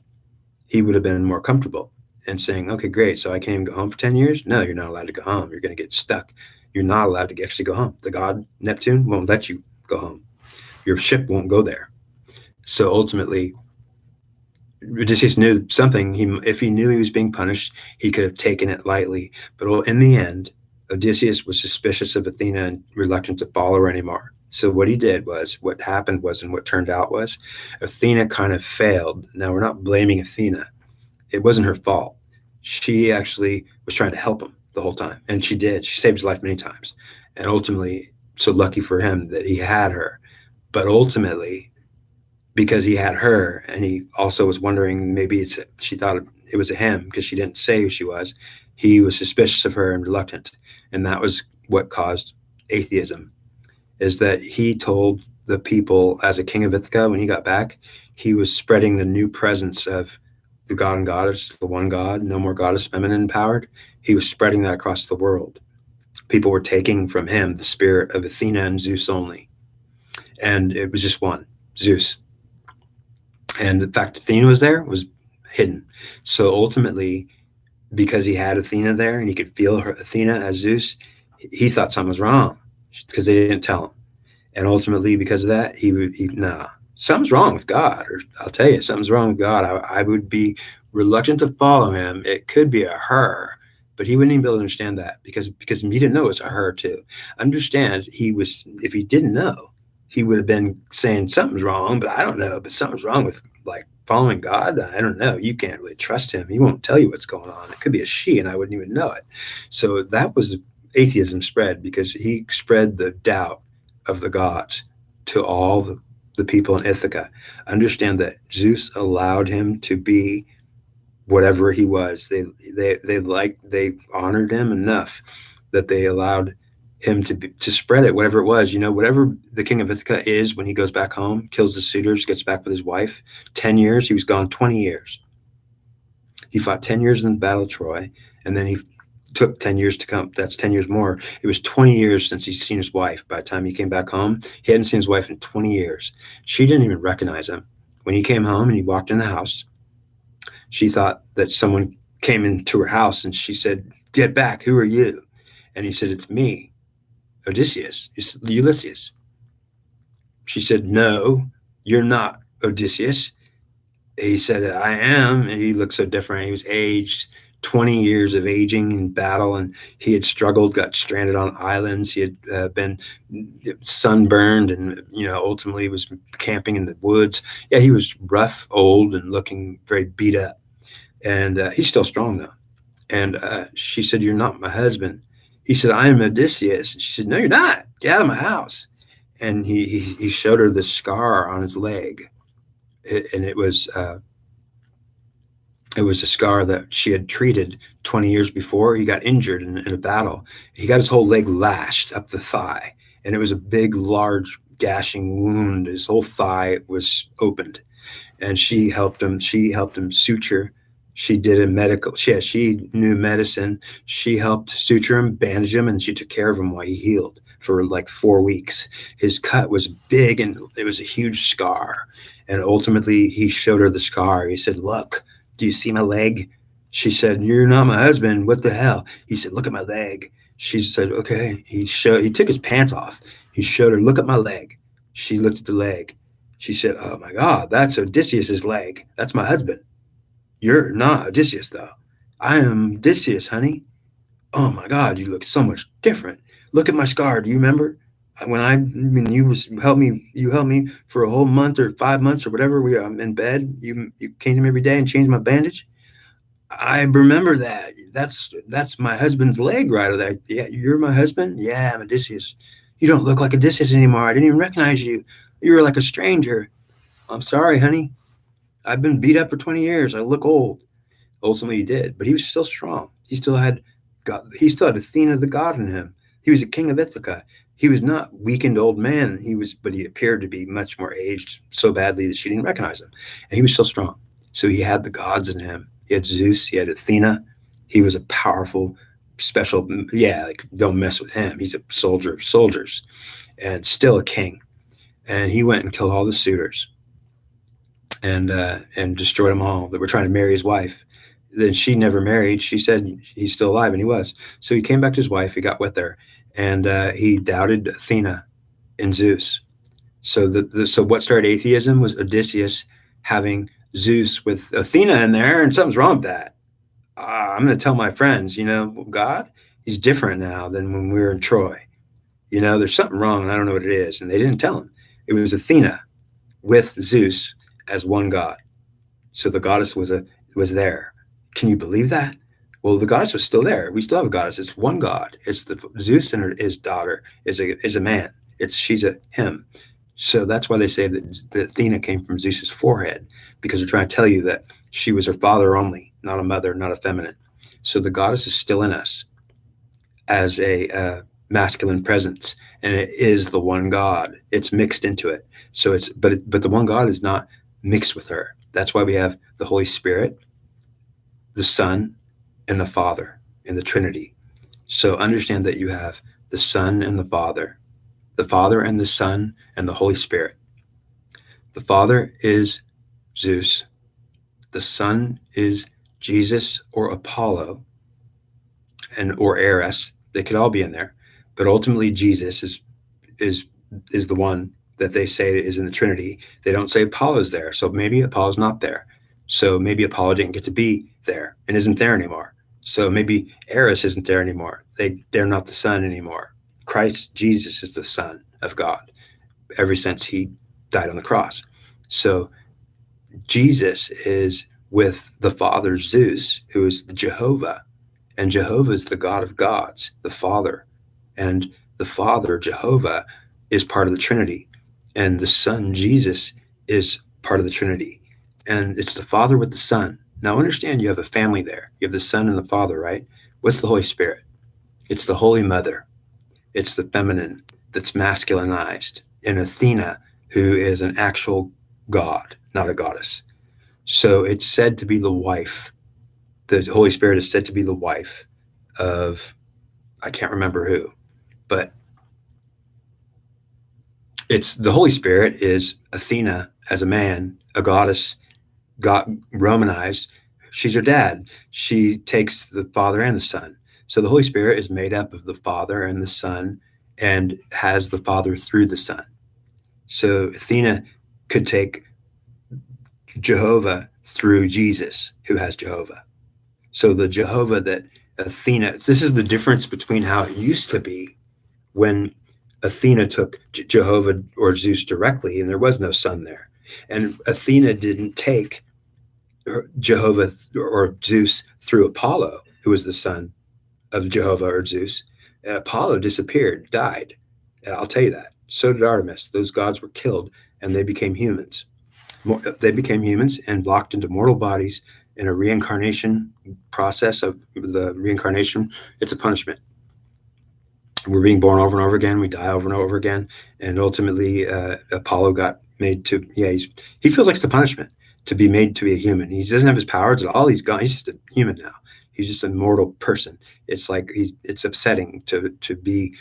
he would have been more comfortable and saying, okay, great. So I can't even go home for 10 years? No, you're not allowed to go home. You're going to get stuck. You're not allowed to actually go home. The god Neptune won't let you go home. Your ship won't go there. So ultimately, Odysseus knew something. If he knew he was being punished, he could have taken it lightly. But in the end, Odysseus was suspicious of Athena and reluctant to follow her anymore. So what he did was, what happened was, and what turned out was, Athena kind of failed. Now, we're not blaming Athena. It wasn't her fault. She actually was trying to help him the whole time. And she did. She saved his life many times. And ultimately, so lucky for him that he had her. But ultimately, because he had her, and he also was wondering, maybe she thought it was a him because she didn't say who she was. He was suspicious of her and reluctant. And that was what caused atheism, is that he told the people, as a king of Ithaca, when he got back, he was spreading the new presence of the god and goddess, the one god, no more goddess, feminine empowered. He was spreading that across the world. People were taking from him the spirit of Athena and Zeus only. And it was just one, Zeus. And the fact Athena was there was hidden. So ultimately, because he had Athena there and he could feel her, Athena as Zeus, he thought something was wrong because they didn't tell him. And ultimately, because of that, something's wrong with God. Or I'll tell you, something's wrong with God. I would be reluctant to follow him. It could be a her, but he wouldn't even be able to understand that because he didn't know it was a her too. Understand, if he didn't know, he would have been saying something's wrong, but I don't know, but something's wrong with like following God. I don't know. You can't really trust him. He won't tell you what's going on. It could be a she, and I wouldn't even know it. So that was atheism spread because he spread the doubt of the gods to all the people in Ithaca. Understand that Zeus allowed him to be whatever he was. They honored him enough that they allowed him to spread it, whatever it was. Whatever the king of Ithaca is when he goes back home, kills the suitors, gets back with his wife. 10 years, he was gone 20 years. He fought 10 years in the Battle of Troy, and then he took 10 years to come. That's 10 years more. It was 20 years since he's seen his wife. By the time he came back home, he hadn't seen his wife in 20 years. She didn't even recognize him. When he came home and he walked in the house, she thought that someone came into her house, and she said, "Get back. Who are you?" And he said, "It's me, Odysseus. It's Ulysses." She said, "No, you're not Odysseus." He said, "I am." And he looked so different. He was aged, 20 years of aging in battle, and he had struggled, got stranded on islands. He had been sunburned, and ultimately was camping in the woods. Yeah, he was rough, old, and looking very beat up. And he's still strong though. And she said, "You're not my husband." He said, "I am Odysseus." And she said, "No, you're not. Get out of my house." And he showed her the scar on his leg, and it was a scar that she had treated 20 years before. He got injured in a battle. He got his whole leg lashed up the thigh, and it was a big, large, gashing wound. His whole thigh was opened, and she helped him. She helped him suture. She did a medical. She knew medicine. She helped suture him, bandage him, and she took care of him while he healed for like 4 weeks. His cut was big, and it was a huge scar. And ultimately, he showed her the scar. He said, "Look, do you see my leg?" She said, "You're not my husband. What the hell?" He said, "Look at my leg." She said, "Okay." He took his pants off. He showed her, "Look at my leg." She looked at the leg. She said, "Oh my God, that's Odysseus's leg. That's my husband. You're not Odysseus, though." "I am Odysseus, honey." "Oh my God, you look so much different. Look at my scar. Do you remember when you helped me for a whole month or 5 months or whatever? I'm in bed. You came to me every day and changed my bandage." I remember that. That's my husband's leg right there. Yeah, you're my husband? Yeah, I'm Odysseus. You don't look like Odysseus anymore. I didn't even recognize you. You were like a stranger. I'm sorry, honey. I've been beat up for 20 years. I look old. Ultimately, he did, but he was still strong. He still had God. He still had Athena, the god, in him. He was a king of Ithaca. He was not weakened old man. But he appeared to be much more aged so badly that she didn't recognize him. And he was still strong. So he had the gods in him. He had Zeus. He had Athena. He was a powerful, special. Yeah, like don't mess with him. He's a soldier of soldiers, and still a king. And he went and killed all the suitors and destroyed them all that were trying to marry his wife. Then she never married. She said he's still alive, and he was. So he came back to his wife. He got with her, and he doubted Athena and Zeus. So so what started atheism was Odysseus having Zeus with Athena in there, and something's wrong with that. I'm going to tell my friends, God, he's different now than when we were in Troy. There's something wrong, and I don't know what it is. And they didn't tell him. It was Athena with Zeus as one god. So the goddess was there. Can you believe that? Well, the goddess was still there. We still have a goddess. It's one god. It's the Zeus, and his daughter is a man. She's a him. So that's why they say that Athena came from Zeus's forehead, because they're trying to tell you that she was her father only, not a mother, not a feminine. So the goddess is still in us as a masculine presence, and it is the one God. It's mixed into it. So but the one God is not mixed with her. That's why we have the Holy Spirit, the Son, and the Father in the Trinity. So understand that you have the Son and the Father and the Son and the Holy Spirit. The Father is Zeus. The Son is Jesus or Apollo or Eris. They could all be in there, but ultimately Jesus is the one that they say is in the Trinity. They don't say Apollo's there, so maybe Apollo's not there. So maybe Apollo didn't get to be there and isn't there anymore. So maybe Eris isn't there anymore. They're not the Son anymore. Christ Jesus is the Son of God ever since he died on the cross. So Jesus is with the Father Zeus, who is Jehovah, and Jehovah is the God of gods, the Father, and the Father Jehovah is part of the Trinity, and the Son Jesus is part of the Trinity, and it's the Father with the Son. Now understand, you have a family there. You have the Son and the Father, right? What's the Holy Spirit? It's the Holy Mother. It's the feminine that's masculinized, and Athena, who is an actual god, not a goddess. So it's said to be the wife. The Holy Spirit is said to be the wife of, I can't remember who, but it's the Holy Spirit is Athena as a man, a goddess, got Romanized. She's her dad. She takes the Father and the Son. So the Holy Spirit is made up of the Father and the Son and has the Father through the Son. So Athena could take Jehovah through Jesus, who has Jehovah. So the Jehovah that Athena, this is the difference between how it used to be when Athena took Jehovah or Zeus directly, and there was no Son there. And Athena didn't take Jehovah or Zeus through Apollo, who was the son of Jehovah or Zeus. Apollo disappeared, died. And I'll tell you that. So did Artemis. Those gods were killed, and they became humans. They became humans and locked into mortal bodies in a reincarnation process of the reincarnation. It's a punishment. We're being born over and over again. We die over and over again. And ultimately, Apollo got made to, he feels like it's a punishment to be made to be a human. He doesn't have his powers at all. He's gone. He's just a human now. He's just a mortal person. It's like it's upsetting to be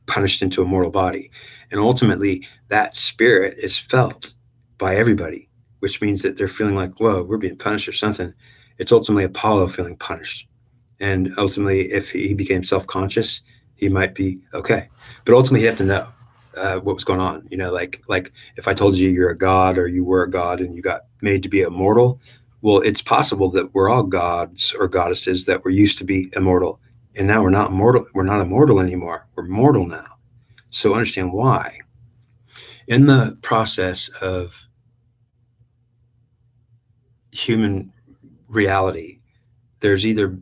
punished into a mortal body. And ultimately, that spirit is felt by everybody, which means that they're feeling like, whoa, we're being punished or something. It's ultimately Apollo feeling punished. And ultimately, if he became self-conscious, he might be okay. But ultimately, he'd have to know what was going on. Like if I told you you're a god or you were a god and you got made to be immortal, well, it's possible that we're all gods or goddesses that were used to be immortal. And now we're not immortal. We're not immortal anymore. We're mortal now. So understand why. In the process of human reality, there's either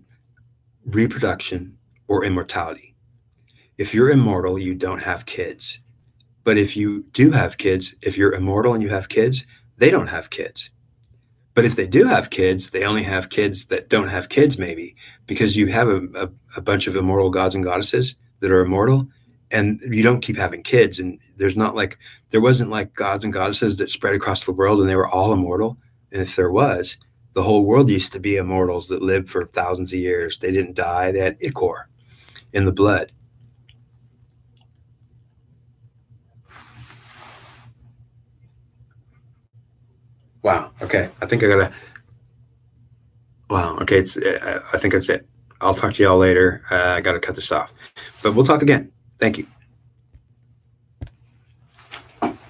reproduction or immortality. If you're immortal, you don't have kids. But if you do have kids, if you're immortal and you have kids, they don't have kids. But if they do have kids, they only have kids that don't have kids, maybe, because you have a bunch of immortal gods and goddesses that are immortal, and you don't keep having kids. And there wasn't like gods and goddesses that spread across the world and they were all immortal. And if there was, the whole world used to be immortals that lived for thousands of years. They didn't die. They had ichor in the blood. Wow. Okay. I think I gotta. Wow. Okay. I think that's it. I'll talk to y'all later. I got to cut this off, but we'll talk again. Thank you.